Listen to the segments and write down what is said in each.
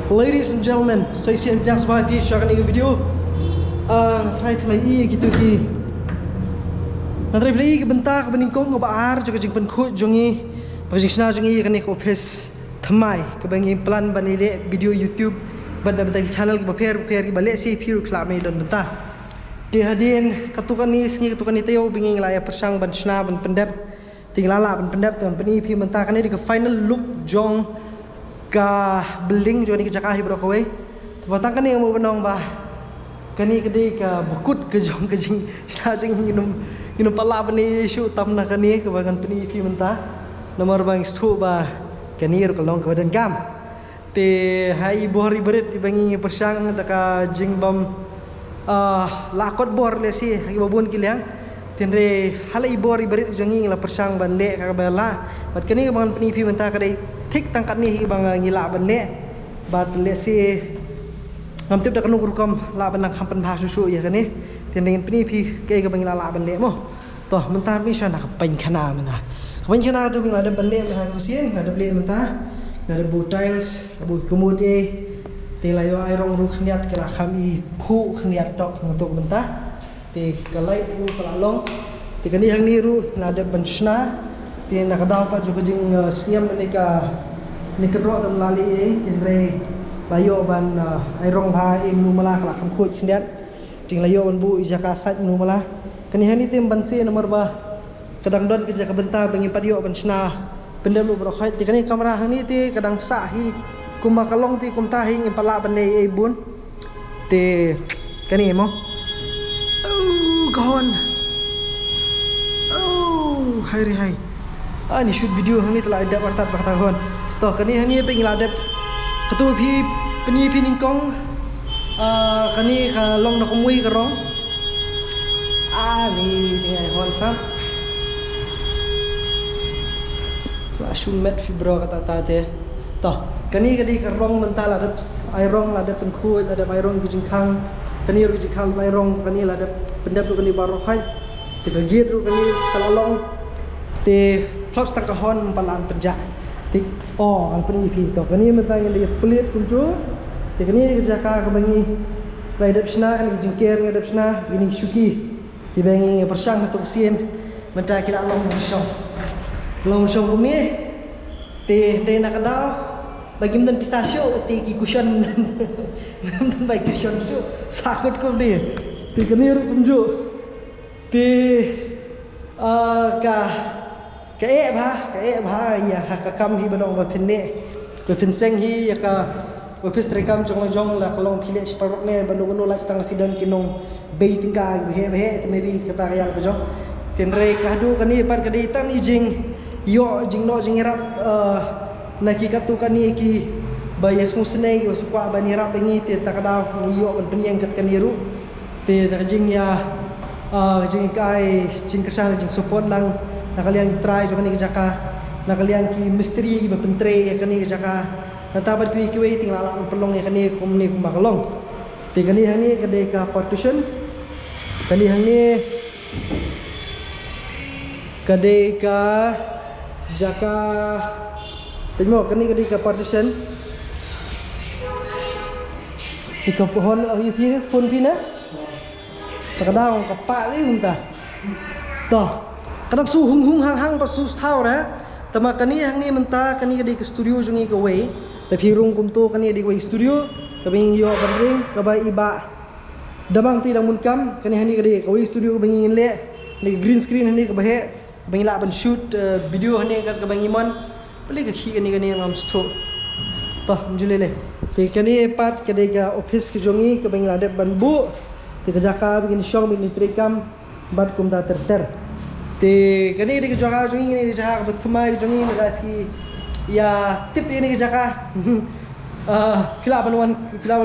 Ladies and gentlemen, saya siap yang sebagai syarikat ini video. Saya play gitu ki. Nanti play ke bentar ke beningkong ke baar juga jeng penkut jongi, bagi sena jongi kan ek office thamai ke bangi plan banile video YouTube benda bentar ki channel ki paper ki balik si piru klame don bentar. Di hadirin ketukan ni sengi ketukan ni tayo bingi ngelaya persang ban sena ban pendap tinggal lala ban pendap dan peni pi bentar kan ni ke final look jong ka beling jo ni ke cakah bro kowe batang kan ni mo benong bah kani kedi ka bukut ke jong ke jing sna jing inum pala bani shu tam na kani ke bagan peni pi menta nomor bang stu bah kani ro kalong ke badan gam te hai bohri berit bangi persang daka jing bam lakot bor le si hagi babun kiliang tenre halai bor berit jongi la persang ban le ka bala bat kani bangan peni pi menta kadai tik tangkat ni bang ngila ban le bat le si ngam tip dak nu kurukam la ban nang kampan bha susu ya kan ni tin dengan peni pi ke bang ngila la ban le mo to mentar mi shan dak pen khana mena pen khana tu bing la ban le mena ku sien ada le menta ada bu tiles bu kemude te la yo airong ru khniat kala khami khu khniat tok untuk menta te kalai ru kala long te kani hang ni ru la ada ban sna ti nak daw pa juga jing siam ni ka ro tam lali tin re layo ban airong bha im nu mala kala kham khut khniat ting layo ban bu ijaka sat nu mala kani hani tim ban se nomor ba kadang don ke jaka benta bangi padio ban sna benda lu bro khai ti kani kamera hani ti kadang sa hi kuma kalong ti kum ta hi ngim pala ban nei bun ti kani mo kawan hai re hai ni shoot video hang ni telah ada wartat bertahun. Toh kani hang ni pengen ladap ketua pi peni pi ningkong kani ka long nak mui kerong. Ni jangan hon sam. Langsung met fibro kata tadi. Toh kani kerong mental ladap airong ladap pengkut ladap airong bijingkang kani bijingkang airong kani ladap pendap tu kani barokai. Kita git tu kani talalong te plop stak kahon palang penjak tik an peni pi to kani mentang li pelit kuncu te kani kerja ka bangi raidap sna kan jingker ngadap sna ini suki di bangi persang untuk sien mentang kira long shong ni te nak kadau bagi men pisasyo te ki cushion men bagi cushion su sakut ko ni te kani ru kuncu te ka ya ka kam hi banong ba pinne ba pinseng hi ya ka ba pistrekam jong la kalong phile sparok ne banu la stang pidan kinong bei tingka he maybe kata kaya ko jong tenre kadu kani par kadi tan jing yo jing no jing rap na ki katu kani ki ba yes musne yo sukwa ba ni rap ngi te takada ngi yo ban penyeng kat kani ru te jing ya jing kai jing kesan jing support lang nakaliang try jo kani jaka nakaliang ki misteri ba pentre kani jaka natabat ki waiting la pelong ya kani kumni kumakalong te kani hani kade ka partition kani hani kade ka jaka tengok kani kade ka partition iko pohon yu pi phone pi na takadang kapak ni unta toh kadang su hung hang pas su thau ra tama kani hang ni menta kani di ke studio jungi ke wei tapi rung kum tu kani di wei studio kabing yo bandring ka bai iba damang ti dang mun kam kani hani ke wei studio ka bangin le ni green screen hani ke bahe bang la ban shoot video hani ka bang imon pali ka khi kani ngam sto toh julele ti kani pat ke ka office ke jungi ka bang la de ban bu ti ka jaka begin shong min trikam bat kum da ter te kani di jaga jungi ni jaga bertema jungi ni lagi ya tip ini jaga filaban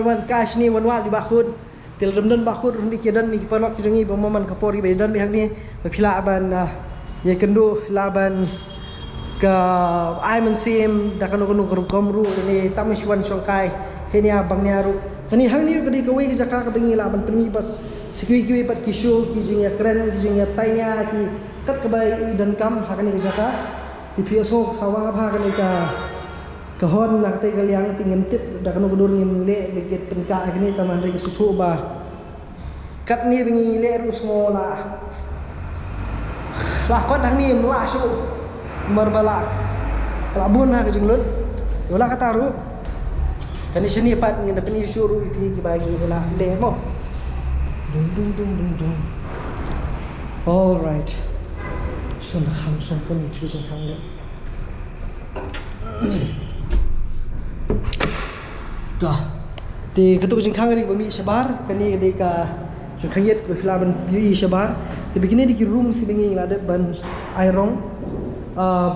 wan cash ni wan di bakhud til demdan bakhud ni kedan ni panok jungi momen kapori bedan bihang ni filaban ya kendo laban ka aiman sim da kanu komru ni tamishwan shongkai heni abang ni aru kani hang ni kadi kawai ke jaga ka bengi laban pemi pas sikui pat kisho ki jing ya keren ki jing ya tainya ki kat kebai dan kam hakani ke jaka ti pso sawa bha kani ka kahon nak te kaliang tingem tip dak nu kudur ngin le beget penka kini taman ring sutu ba kat ni bengi le ru smola lah kot dak ni mla su marbala kelabun ha kejing lut yola kata ru kan sini pat ngin dak ni suru ipi ki bagi bola le mo dung alright sun kham sun pun ni sun kham le dah ti ketuk jing khang ri bami sabar kani de ka jing khayet ko hilaban yu sabar ti begini di room si bengi lade ban airong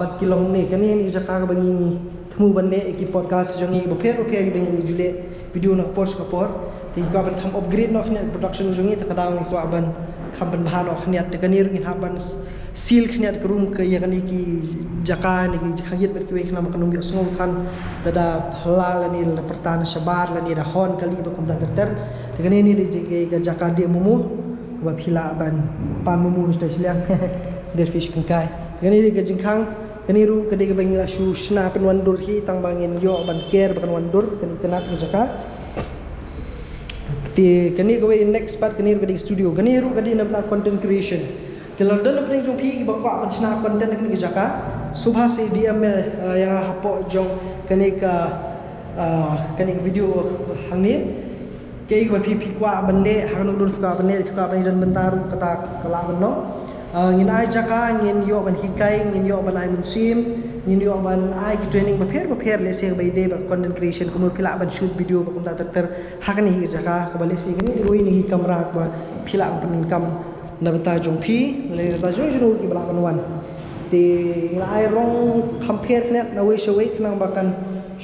bat kilong ni kani ni jaka bangi thmu banne ki podcast jongi bopher ki bengi jule video nak post ka por ti ka ban tham upgrade no khne production jongi ta kadang ko aban kham ban bahan no khne te kani ring haban seal khne ke room ke ya kani ki jaka ni ki khayet bet ki khna makanum yo sngol kan dada halal ni la pertan sabar la ni da hon kali ba kom ter te kani ni di jaka dia mumu ba phila ban pan mumu sta siliang der fish kan kai kani di jingkhang kani ru kadi ke bangila shu sna pen wandur hi tang bangin yo ban ker ban wandur kani tenat ke jaka ti kani go next part kani ru kadi studio kani ru kadi na content creation kalau dan apa yang jumpi bawa pencina konten kini ke jaka subha se DM yang hapo jong kini ke video hang ni kei ba pi kwa bande hang dun ka bande dan bentaru kata kelak beno ngin ai jaka ngin yo ban hikai ngin yo ban ai musim ngin yo ban ai ki training ba pher le se ba ide ba content creation kumu pila ban shoot video ba kum ta ter hak ni ke jaka ka bale se ni oi ni kamera ba pila ban kam na bata jong pi le bata jong jong ki bala wan ti ai rong compare net na we shaway nang bakan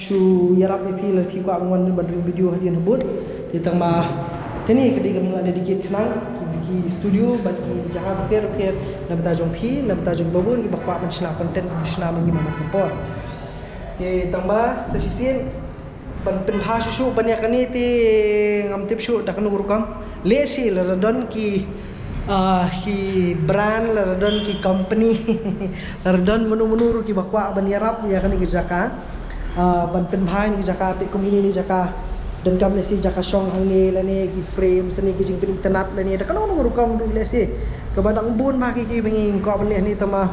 shu yarap pi le pi kwa wan ban video hadian habut ti tang ma tani kedi kam ada dikit nang ki studio ban ki jaga pher na bata jong pi na bata jong babun ki bakwa ban sna content sna mangi mama kompor ti tang ba sesisin ban pen bha su ban ya kani ti ngam tip su dak nu rukam le si le radon ki ki brand ladon ki company ladon menu ru ki bakwa ban yarap ya kan ki jaka ban pen bhai ni jaka pe komini ni jaka dan kam lesi jaka song hang ni la ni ki frame seni ki jing pen internet la ni da kan ru kam ru lesi ke badang bun ma ki benging ko ban ni tama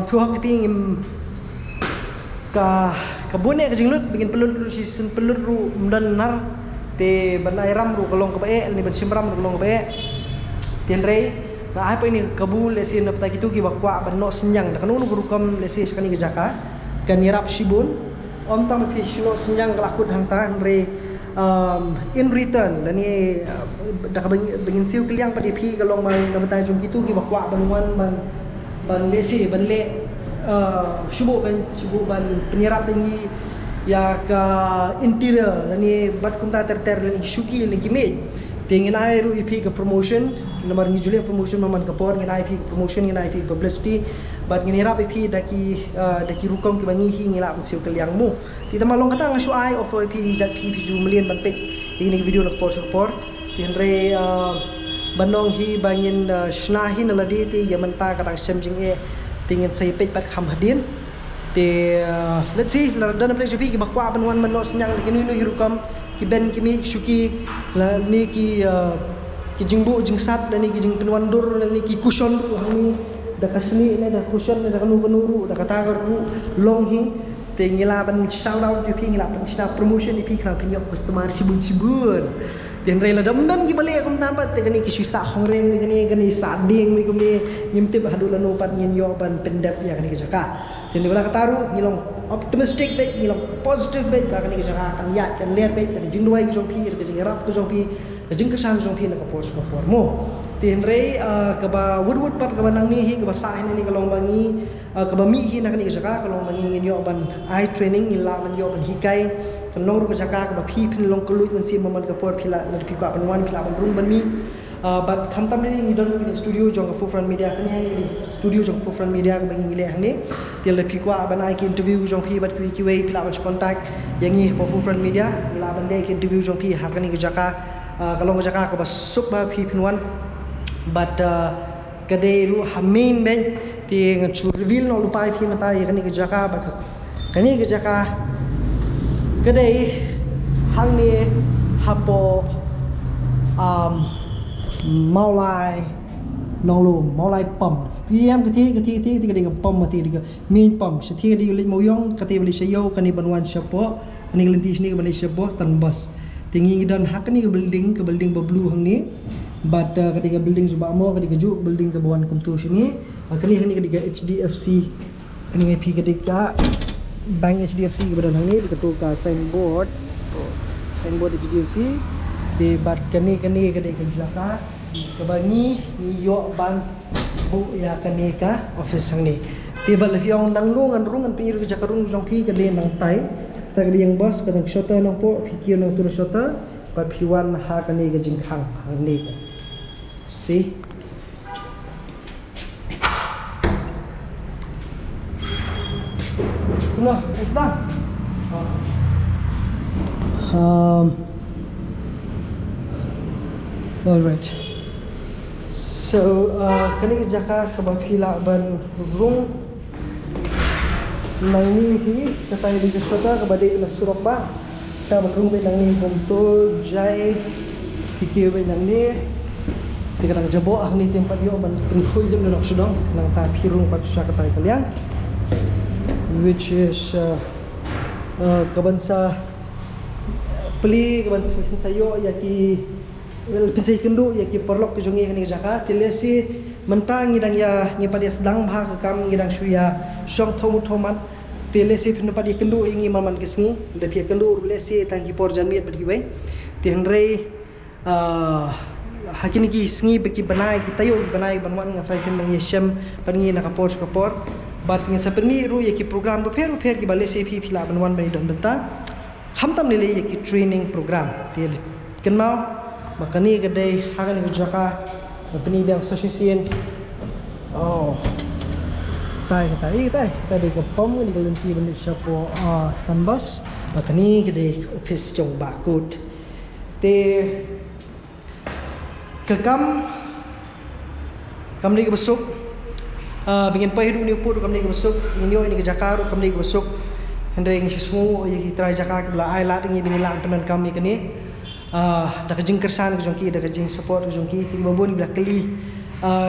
thuak pi ngim ka kabun ni ka jing lut bikin pelut si sen pelut ru mdan nar te ban airam ru kolong ke bae ni ban simram ru kolong ke bae tienrei na apa ini kabul lesi na pata kitu ki bakwa ban no senyang da kanu guru kam lesi sekani ke jaka kan yarap shibun om tam pi shino senyang kelakut hang tan re in return dan ni da bengin siu kliang padi pi kalong man na pata jum kitu ki bakwa ban wan ban lesi ban le shubu ban penyerap bengi ya ka interior dan ni bat kumta ter dan shuki lagi mej tingin ai ru ipi ke promotion nomor ni jule promotion maman kapor ngin IP promotion ngin IP publicity bat ngin rap IP daki rukom ki bangi hi ngila msiu kaliang mu ti tamalong kata ngasu ai of IP jat pi ju million ban pek ini video nak por support tin re banong hi bangin shna hi naladi ti yamanta kadang semjing e tingin sai pek pat kham hadin ti let's see la dan play pi ki bakwa ban wan man no senyang daki nu rukom ki ben ki mi shuki la ni ki ki jingbu jingsat dan ni ki jing penwandur dan ni ki kushon ru hang da kasni ne da kushon ne da kanu ru da kata ru long hi te ngila ban shout out pi ngila ban sna promotion pi kran pi yok customer sibun den rela dam dan ki balik kum tampat te kani ki suisa hongreng ni kani sading ni kum ni nyimtip hadul anu pat ngin yo ban pendap ya kani ki jaka den bala kataru ngilong optimistic baik ngilong positive baik ba kani ki jaka kan ya kan ler baik dari jingduai ki jong pi ke jing rap ki jong pi kajing kesan jong pi nak pos ko por mo tin rei ka ba wood pat ka banang ni hi ka ba sa hin ni kalong bangi ka ba mi hi nak ni ka jaka kalong bangi ngin yo ban eye training ila man yo ban hikai kalong ru ka jaka ka ba pi pin long kluit man si maman ka por phila na pi ka ban wan phila ban room ban mi but kham tam ni don ni studio jong ka Fufran Media kan ni studio jong Fufran Media ka bangi ngile hang ni til le pi kwa ban ai ki interview jong pi bat ki we phila ban contact yang ni po Fufran Media ila ban de ki interview jong pi ha kan ni ka jaka kalau ngajak aku basuk bah pipinwan, but kadai ru hamin ben, ti ngacur reveal no lupa pi mata ya kan ngajak but kani ke jaka kedai hang ni hapo maulai nonglum maulai pom piam keti kedai pom mati diga min pom setia di ulit moyong keti beli sayo kani banwan siapa kani gelinti sini ke beli siapa stand bus tinggi dan hak ni ke building bablu hang ni but ketika building sebab mo ketika juk building ke bawan kumtu sini kani hang ni ketika HDFC kani pi ketika bank HDFC ke badan hang ni ketua ka signboard HDFC di bat kani ketika Jakarta ke bangi ni yo bank bu ya kani ka office hang ni tiba lagi yang nanglungan rungan pinggir ke Jakarta jong pi ke nang tai ta ke yang bos kadang shota nang po pikir nang tur shota pa piwan ha kani ke jingkhang hang ni see no it's done all right so kani ke Jakarta ke bapila ban rung nang ni hi katai di Jakarta ke badai na Surabaya ta ban rung nang ni kumtul jai fikir nang ni dikata jabo ah ni tempat yo ban pengkoi jam nak sudah nang ta pirung pat sa katai kalian which is kabansa peli kabansa sayo yaki pisai kendu yaki perlok ke jongi ni Jakarta telesi mentang ngidang ya ngipada sedang bah kam ngidang suya song thomat telesi pinpa di kendu ingi maman kesngi lepi kendu lesi tangki por janmiat bagi bai tihanrei hakini ki sngi beki banai kita yo banai banwan ngatrai kan nang yesem pangi nakapor bat ngi sapermi ru yaki program per ki balesi pi pila banwan bai don benta khamtam le yaki training program tel kenmau makani kedai hakan ke Jakarta peni biang sosisian oh tai di ke pom di gelinti benda siapa stand bus makani kedai office jong bakut te kekam di ke besuk bingin pai hidup ni upur kam di ke besuk ini ke Jakarta kam di ke besuk hendai ngi semua yang kita Jakarta ke belah ai lat ngi binilan penan kami kini dah kejing kersan ke jongki dah kejing support ke jongki tiba bun bila keli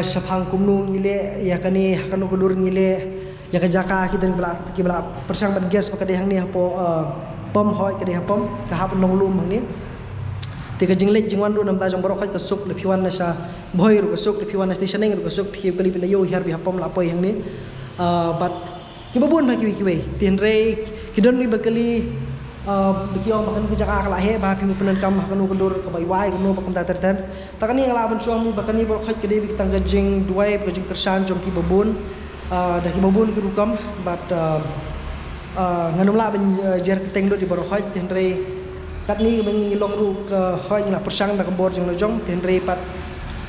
saphang kumnu ngile ya kani hakanu kudur ngile ya ke Jakarta kita bila persang ban gas pakade hang ni apo pom hoi ke dia pom ka hap nonglum hang ni ti kejing lek jingwan ru nam ta jong borok ke suk le piwan na sa boy ru ke suk le piwan na station ru ke suk pi kali bila yo har bi hapom la poi hang ni but kiba bun ba kiwi tin re kidon ni bakali begitu makan ke Jakarta lah he bah pimu penan kam makan kundur ke bai wai kuno pakum ta terten takani yang laban suamu bakani bor khaj kede bi tang gajing duai gajing kersan jom ki babun dah ki babun ki rukam but nganum la ben jer teng do di bor khaj tenre kat ni bengi long ru ke khaj la persang dah ke bor jong jong tenre pat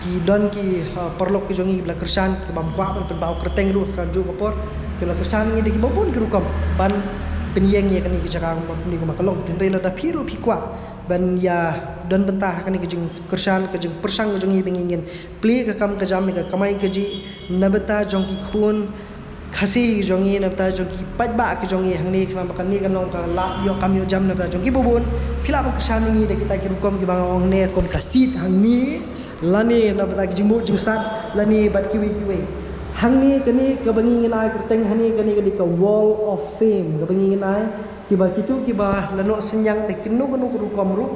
ki don ki perlok ki jongi bla kersan ke bam kwa ben bau kerteng ru ka ju ke por ke la kersan ni di ki babun ki rukam ban penyeng ya kani ke Jakarta ni ko makalong tenre la da piru pikwa ban ya don bentah kani ke jing kersan ke jing persang ke jongi bengingin pli ke kam ke jam ke kamai ke ji nabata jongki khun khasi jongi nabata jongki pajba ke jongi hang ni kama makan ni kanong ka la yo kam yo jam nabata jongki bubun pila ko kersan ni de kita ki rukom ki bang ong ne kom kasit hang ni lani nabata ke jimbu jing sat lani bat kiwi hang ni kani ke bangingin ai kerteng hani kani ke wall of fame ke bangingin ai kiba kitu kiba lano senyang te kenu rukom ru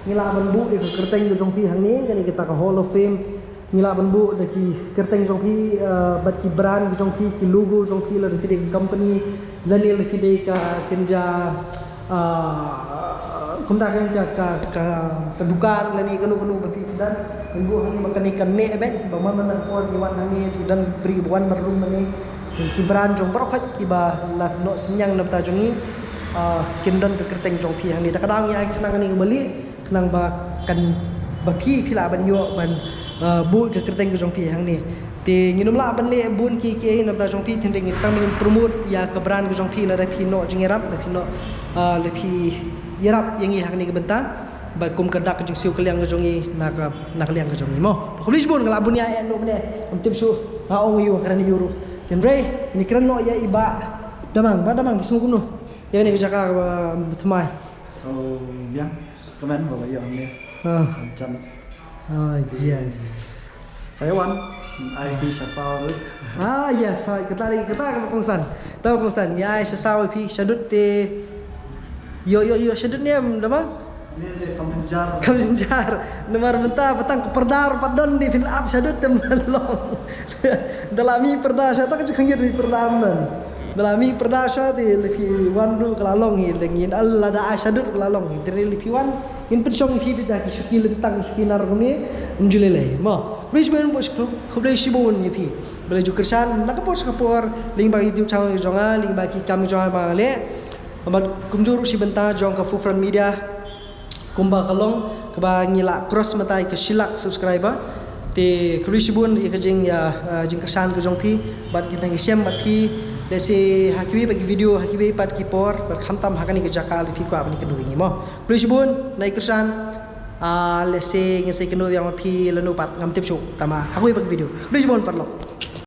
ngila banbu de kerteng jong pi hang ni kani kita ka hall of fame ngila banbu de ki kerteng jong pi bat ki brand jong pi ki logo jong pi la de company lani le ki de ka kenja kumta ka dukan lani kanu bapi dan minggu hani makan ikan me ben ba man nan por ki wan hani dan beri wan marum mani ki brand jong barokhat ki ba la no senyang nam ta jongi kindon ke kerteng jong pi hani ta kadang ya kenang ni beli kenang ba kan baki pila ban yo ban bu ke kerteng ke jong pi hani ti nginum la ban le bun ki nam ta jong pi tin ding tang min promote ya ke brand ke jong pi la pi no jingirap la pi no le pi yerap yang hani ke bentang ba kum kadak jing siu kaliang ke jongi nak kaliang ke jongi mo to kholis bon ngala bunya en no mene tim su ha ong yu karani yuru ken bre ni kran no ya iba damang bisu kuno Yang ni kerja kah bertemai. So biang comment vào video này. Chân. Oh yes. Saya Wan, IP sẽ sao đấy. Yes, kita kongsan. Tahu kongsan. Ya, saya IP Syadut te. Yo Syadut ni apa? Ini Kampenjar. Kampenjar. Nomor bentar petang keperdar padon di film up Syadut te melong. Dalami perda saya tak kecengir di perdaman. Dalami perda saya di lepi wandu kelalong ni dengan Allah da Syadut kelalong ni. Dari lepi wan in pensong ipi dah kisuki lentang suki naruni menjulele. Ma. Please main bos kublai sibun ipi. Boleh juga kersan nak bos kapor link bagi YouTube channel jonga link bagi kami jonga bangale. Amat kumjuru si benta jong ka Fufran Media. Kumba kalong keba ngila cross matai ke silak subscriber. Te kublai sibun i kajing ya jing kersan ke jong pi bat kita ngisem bat pi desi hakiwi bagi video hakiwi pat kipor ber khamtam hakani ke jakal pi ko apni kedui mo. Kublai sibun nai kersan lese ngesai kenu yang pi lenu pat ngam tip show tama hakui bagi video. Kublai sibun parlo.